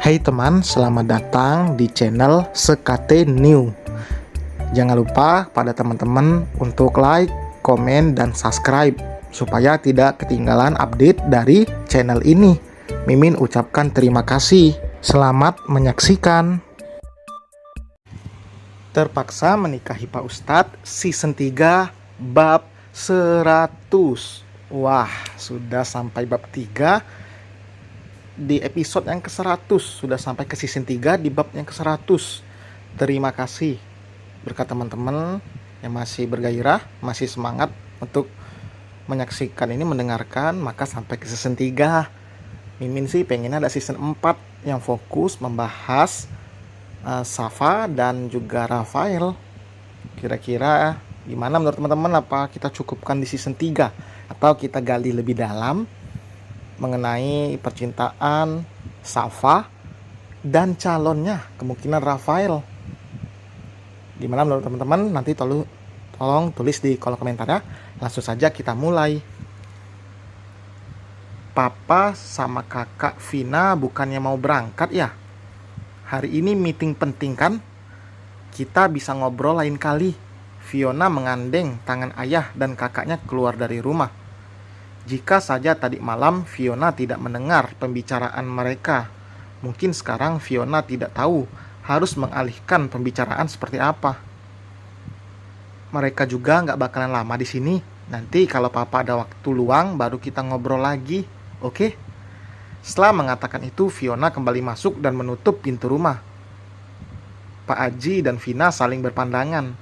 Hai teman, selamat datang di channel Sekate New. Jangan lupa pada teman-teman untuk like, komen, dan subscribe supaya tidak ketinggalan update dari channel ini. Mimin ucapkan terima kasih. Selamat menyaksikan. Terpaksa menikahi Pak Ustadz season 3 bab 100. Wah, sudah sampai bab 3. Di episode yang ke-100 sudah sampai ke season 3 di bab yang ke-100. Terima kasih berkat teman-teman yang masih bergairah, masih semangat untuk menyaksikan ini, mendengarkan, maka sampai ke season 3. Mimin sih pengen ada season 4 yang fokus membahas Safa dan juga Rafael. Kira-kira gimana menurut teman-teman? Apa kita cukupkan di season 3 atau kita gali lebih dalam mengenai percintaan Safa dan calonnya, kemungkinan Rafael? Gimana menurut teman-teman? Nanti tolong tulis di kolom komentar ya. Langsung saja kita mulai. Papa sama kakak Vina bukannya mau berangkat ya? Hari ini meeting penting kan? Kita bisa ngobrol lain kali. Fiona mengandeng tangan ayah dan kakaknya keluar dari rumah. Jika saja tadi malam Fiona tidak mendengar pembicaraan mereka, mungkin sekarang Fiona tidak tahu harus mengalihkan pembicaraan seperti apa. Mereka juga nggak bakalan lama di sini. Nanti kalau papa ada waktu luang, baru kita ngobrol lagi, oke? Setelah mengatakan itu, Fiona kembali masuk dan menutup pintu rumah. Pak Aji dan Vina saling berpandangan.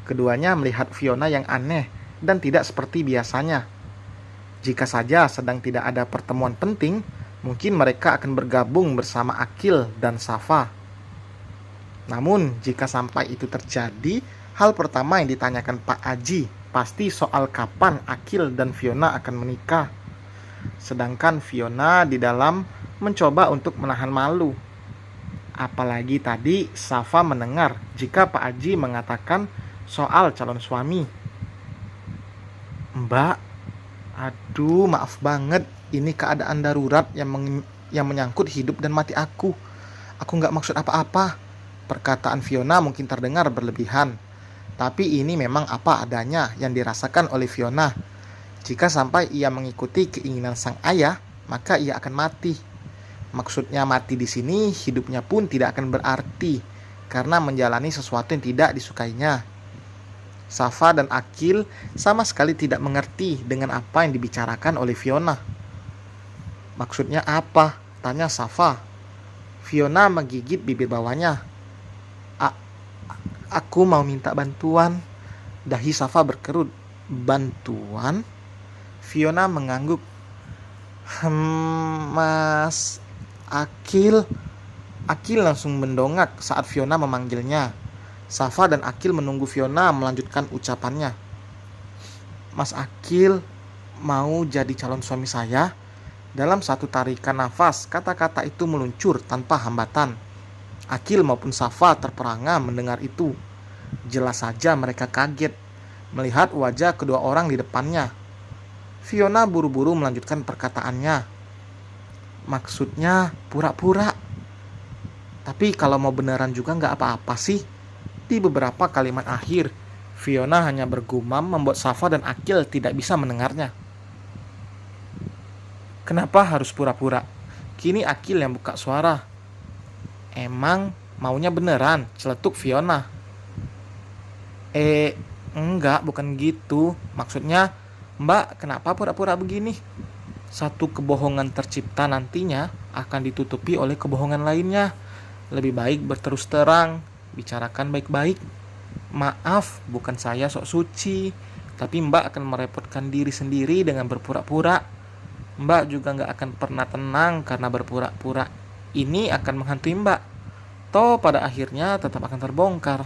Keduanya melihat Fiona yang aneh dan tidak seperti biasanya. Jika saja sedang tidak ada pertemuan penting, mungkin mereka akan bergabung bersama Akil dan Safa. Namun, jika sampai itu terjadi, hal pertama yang ditanyakan Pak Aji pasti soal kapan Akil dan Fiona akan menikah. Sedangkan Fiona di dalam mencoba untuk menahan malu. Apalagi tadi Safa mendengar jika Pak Aji mengatakan soal calon suami. Mbak, aduh, maaf banget, ini keadaan darurat yang menyangkut hidup dan mati aku. Aku nggak maksud apa-apa. Perkataan Fiona mungkin terdengar berlebihan, tapi ini memang apa adanya yang dirasakan oleh Fiona. Jika sampai ia mengikuti keinginan sang ayah, maka ia akan mati. Maksudnya mati di sini, hidupnya pun tidak akan berarti, karena menjalani sesuatu yang tidak disukainya. Safa dan Akil sama sekali tidak mengerti dengan apa yang dibicarakan oleh Fiona. Maksudnya apa? Tanya Safa. Fiona menggigit bibir bawahnya. Aku mau minta bantuan. Dahi Safa berkerut. Bantuan? Fiona mengangguk. Mas Akil. Akil langsung mendongak saat Fiona memanggilnya. Safa dan Akil menunggu Fiona melanjutkan ucapannya. Mas Akil mau jadi calon suami saya? Dalam satu tarikan nafas, kata-kata itu meluncur tanpa hambatan. Akil maupun Safa terperangah mendengar itu. Jelas saja mereka kaget melihat wajah kedua orang di depannya. Fiona buru-buru melanjutkan perkataannya. Maksudnya pura-pura. Tapi kalau mau beneran juga nggak apa-apa sih. Di beberapa kalimat akhir, Fiona hanya bergumam membuat Safa dan Akil tidak bisa mendengarnya. Kenapa harus pura-pura? Kini Akil yang buka suara. Emang maunya beneran? Celetuk Fiona. Enggak, bukan gitu. Maksudnya, Mbak, kenapa pura-pura begini? Satu kebohongan tercipta nantinya akan ditutupi oleh kebohongan lainnya. Lebih baik berterus terang. Bicarakan baik-baik. Maaf, bukan saya sok suci, tapi Mbak akan merepotkan diri sendiri dengan berpura-pura. Mbak juga gak akan pernah tenang karena berpura-pura. Ini akan menghantui Mbak. Toh pada akhirnya tetap akan terbongkar.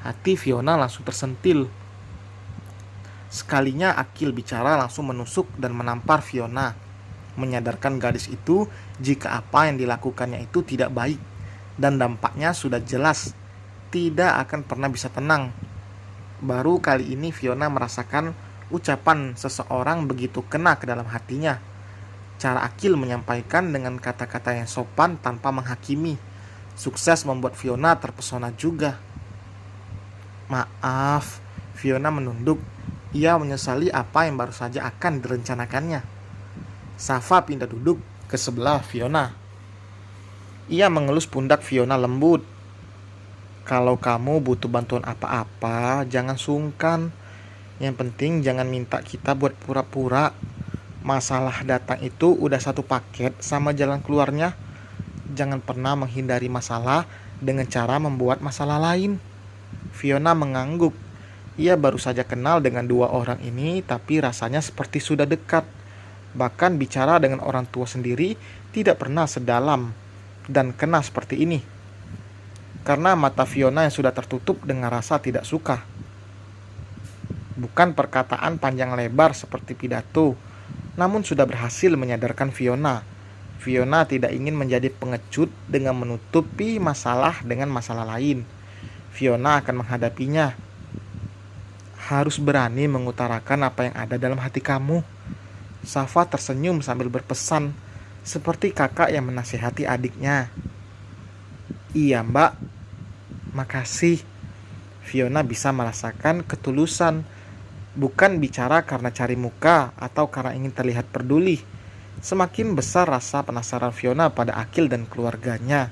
Hati Fiona langsung tersentil. Sekalinya Akil bicara langsung menusuk dan menampar Fiona, menyadarkan gadis itu jika apa yang dilakukannya itu tidak baik. Dan dampaknya sudah jelas, tidak akan pernah bisa tenang. Baru kali ini Fiona merasakan ucapan seseorang begitu kena ke dalam hatinya. Cara Akil menyampaikan dengan kata-kata yang sopan tanpa menghakimi. Sukses membuat Fiona terpesona juga. Maaf, Fiona menunduk. Ia menyesali apa yang baru saja akan direncanakannya. Safa pindah duduk ke sebelah Fiona. Ia mengelus pundak Fiona lembut. Kalau kamu butuh bantuan apa-apa, jangan sungkan. Yang penting jangan minta kita buat pura-pura. Masalah datang itu udah satu paket sama jalan keluarnya. Jangan pernah menghindari masalah dengan cara membuat masalah lain. Fiona mengangguk. Ia baru saja kenal dengan dua orang ini, tapi rasanya seperti sudah dekat. Bahkan bicara dengan orang tua sendiri tidak pernah sedalam dan kena seperti ini. Karena mata Fiona yang sudah tertutup dengan rasa tidak suka. Bukan perkataan panjang lebar seperti pidato, namun sudah berhasil menyadarkan Fiona. Fiona tidak ingin menjadi pengecut dengan menutupi masalah dengan masalah lain. Fiona akan menghadapinya. Harus berani mengutarakan apa yang ada dalam hati kamu. Safa tersenyum sambil berpesan, seperti kakak yang menasihati adiknya. Iya mbak, makasih. Fiona bisa merasakan ketulusan, bukan bicara karena cari muka atau karena ingin terlihat peduli. Semakin besar rasa penasaran Fiona pada Akil dan keluarganya.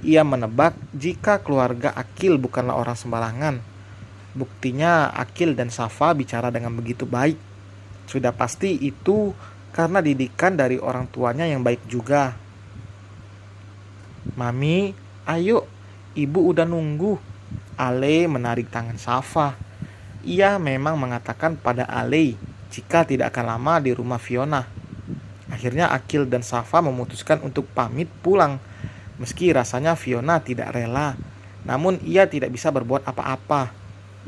Ia menebak jika keluarga Akil bukanlah orang sembarangan. Buktinya Akil dan Safa bicara dengan begitu baik. Sudah pasti itu karena didikan dari orang tuanya yang baik juga. Mami, ayo, ibu udah nunggu. Ale menarik tangan Safa. Ia memang mengatakan pada Ale jika tidak akan lama di rumah Fiona. Akhirnya Akil dan Safa memutuskan untuk pamit pulang. Meski rasanya Fiona tidak rela, namun ia tidak bisa berbuat apa-apa.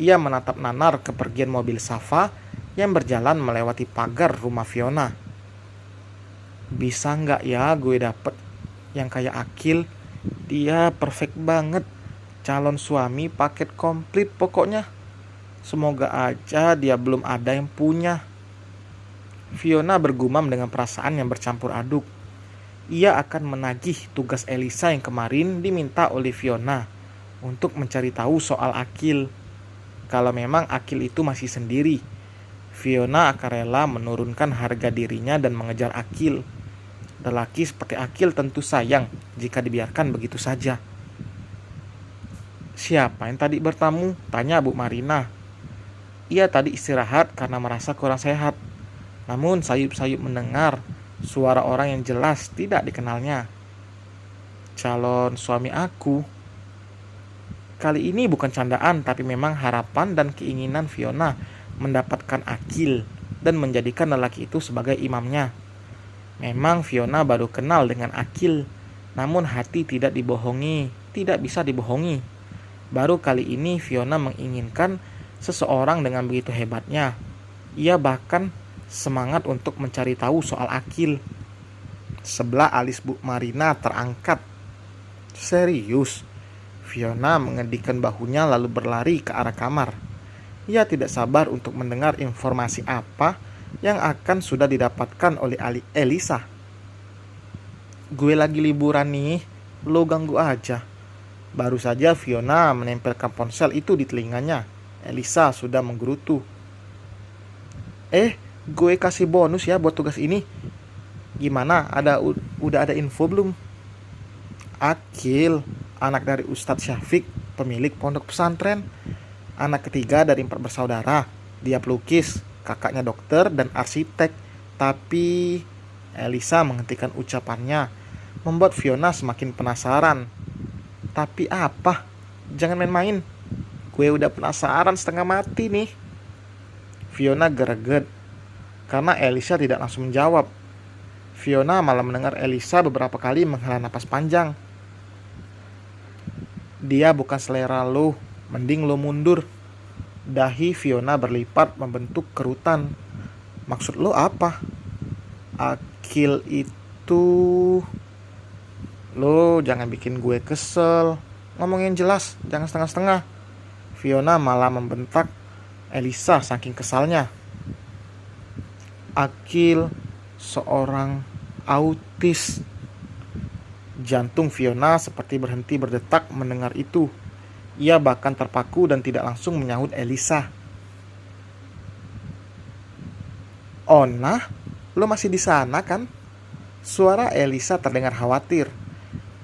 Ia menatap nanar kepergian mobil Safa yang berjalan melewati pagar rumah Fiona. Bisa nggak ya gue dapet yang kayak Akil? Dia perfect banget. Calon suami paket komplit pokoknya. Semoga aja dia belum ada yang punya. Fiona bergumam dengan perasaan yang bercampur aduk. Ia akan menagih tugas Elisa yang kemarin diminta oleh Fiona untuk mencari tahu soal Akil. Kalau memang Akil itu masih sendiri, Fiona akan rela menurunkan harga dirinya dan mengejar Akil. Lelaki seperti Akil tentu sayang jika dibiarkan begitu saja. Siapa yang tadi bertamu? Tanya Bu Marina. Ia tadi istirahat karena merasa kurang sehat. Namun sayup-sayup mendengar suara orang yang jelas tidak dikenalnya. Calon suami aku. Kali ini bukan candaan, tapi memang harapan dan keinginan Fiona mendapatkan Akil dan menjadikan lelaki itu sebagai imamnya. Memang Fiona baru kenal dengan Akil, namun hati tidak dibohongi, tidak bisa dibohongi. Baru kali ini Fiona menginginkan seseorang dengan begitu hebatnya. Ia bahkan semangat untuk mencari tahu soal Akil. Sebelah alis Bu Marina terangkat. Serius? Fiona mengedikkan bahunya lalu berlari ke arah kamar. Ia tidak sabar untuk mendengar informasi apa yang akan sudah didapatkan oleh Elisa. Gue lagi liburan nih, lo ganggu aja. Baru saja Fiona menempelkan ponsel itu di telinganya. Elisa sudah menggerutu. Gue kasih bonus ya buat tugas ini. Gimana? Udah ada info belum? Akil, anak dari Ustadz Syafiq, pemilik pondok pesantren. Anak ketiga dari 4 bersaudara. Dia pelukis, kakaknya dokter dan arsitek. Tapi Elisa menghentikan ucapannya, membuat Fiona semakin penasaran. Tapi apa? Jangan main-main. Gue udah penasaran setengah mati nih. Fiona greget karena Elisa tidak langsung menjawab. Fiona malah mendengar Elisa beberapa kali menghela napas panjang. Dia bukan selera lo, mending lo mundur. Dahi Fiona berlipat membentuk kerutan. Maksud lo apa? Akil itu... Lo jangan bikin gue kesel. Ngomong yang jelas, jangan setengah-setengah. Fiona malah membentak Elisa saking kesalnya. Akil seorang autis. Jantung Fiona seperti berhenti berdetak mendengar itu. Ia bahkan terpaku dan tidak langsung menyahut Elisa. "Ona, lo masih di sana kan?" Suara Elisa terdengar khawatir.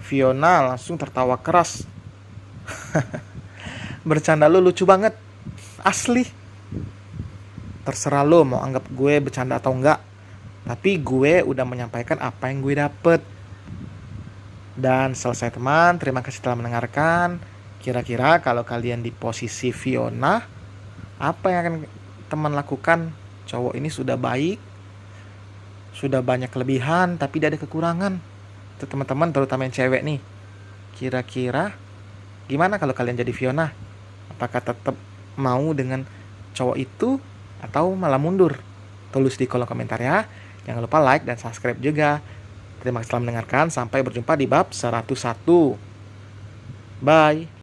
Fiona langsung tertawa keras. "Bercanda lo lucu banget. Asli. Terserah lo mau anggap gue bercanda atau enggak. Tapi gue udah menyampaikan apa yang gue dapet." Dan selesai teman, terima kasih telah mendengarkan. Kira-kira kalau kalian di posisi Fiona, apa yang akan teman lakukan? Cowok ini sudah baik, sudah banyak kelebihan, tapi dia ada kekurangan. Itu teman-teman, terutama yang cewek nih. Kira-kira gimana kalau kalian jadi Fiona? Apakah tetap mau dengan cowok itu atau malah mundur? Tulis di kolom komentar ya. Jangan lupa like dan subscribe juga. Terima kasih telah mendengarkan. Sampai berjumpa di bab 101. Bye.